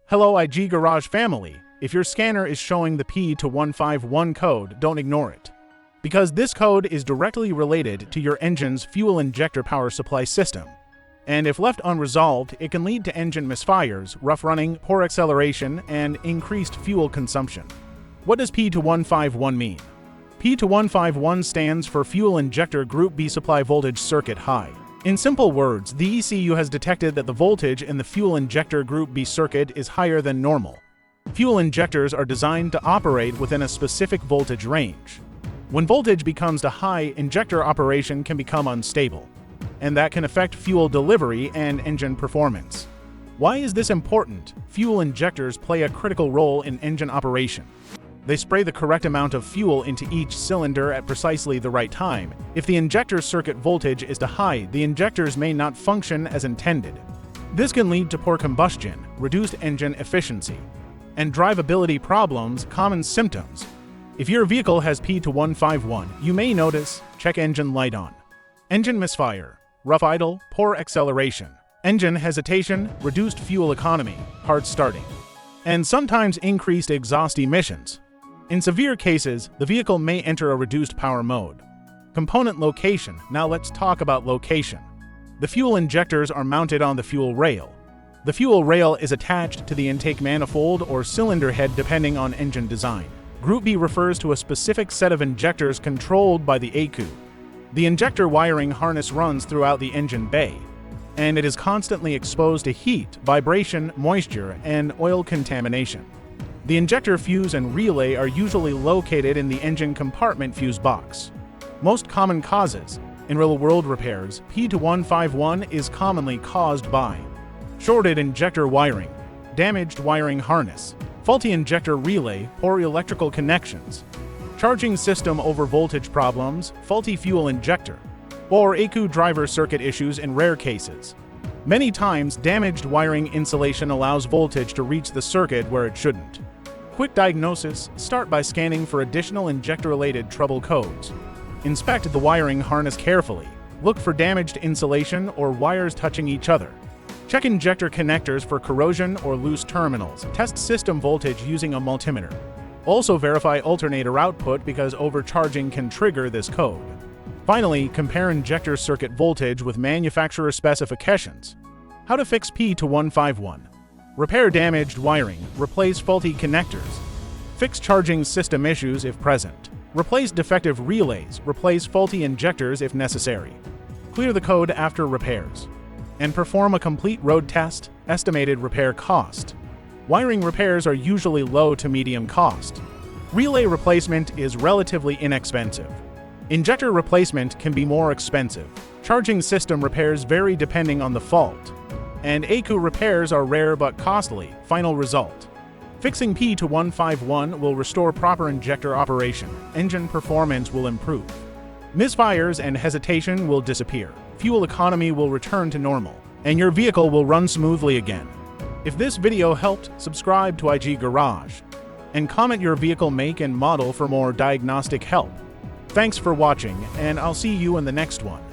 Hello IG Garage family, if your scanner is showing the P2151 code, don't ignore it. Because this code is directly related to your engine's fuel injector power supply system. And if left unresolved, it can lead to engine misfires, rough running, poor acceleration, and increased fuel consumption. What does P2151 mean? P2151 stands for Fuel Injector Group B Supply Voltage Circuit High. In simple words, the ECU has detected that the voltage in the Fuel Injector Group B circuit is higher than normal. Fuel injectors are designed to operate within a specific voltage range. When voltage becomes too high, injector operation can become unstable, and that can affect fuel delivery and engine performance. Why is this important? Fuel injectors play a critical role in engine operation. They spray the correct amount of fuel into each cylinder at precisely the right time. If the injector circuit voltage is too high, the injectors may not function as intended. This can lead to poor combustion, reduced engine efficiency, and drivability problems, common symptoms. If your vehicle has P2151, you may notice check engine light on, engine misfire, rough idle, poor acceleration, engine hesitation, reduced fuel economy, hard starting, and sometimes increased exhaust emissions. In severe cases, the vehicle may enter a reduced power mode. Component location. Now let's talk about location. The fuel injectors are mounted on the fuel rail. The fuel rail is attached to the intake manifold or cylinder head depending on engine design. Group B refers to a specific set of injectors controlled by the ECU. The injector wiring harness runs throughout the engine bay, and it is constantly exposed to heat, vibration, moisture, and oil contamination. The injector fuse and relay are usually located in the engine compartment fuse box. Most common causes. In real-world repairs, P2151 is commonly caused by shorted injector wiring, damaged wiring harness, faulty injector relay, poor electrical connections, charging system over voltage problems, faulty fuel injector, or ECU driver circuit issues in rare cases. Many times, damaged wiring insulation allows voltage to reach the circuit where it shouldn't. Quick diagnosis. Start by scanning for additional injector-related trouble codes. Inspect the wiring harness carefully. Look for damaged insulation or wires touching each other. Check injector connectors for corrosion or loose terminals. Test system voltage using a multimeter. Also verify alternator output because overcharging can trigger this code. Finally, compare injector circuit voltage with manufacturer specifications. How to fix P2151. Repair damaged wiring, replace faulty connectors, fix charging system issues if present, replace defective relays, replace faulty injectors if necessary, clear the code after repairs, and perform a complete road test. Estimated repair cost. Wiring repairs are usually low to medium cost. Relay replacement is relatively inexpensive. Injector replacement can be more expensive. Charging system repairs vary depending on the fault. And ECU repairs are rare but costly. Final result. Fixing P2151 will restore proper injector operation. Engine performance will improve. Misfires and hesitation will disappear. Fuel economy will return to normal. And your vehicle will run smoothly again. If this video helped, subscribe to IG Garage. And comment your vehicle make and model for more diagnostic help. Thanks for watching, and I'll see you in the next one.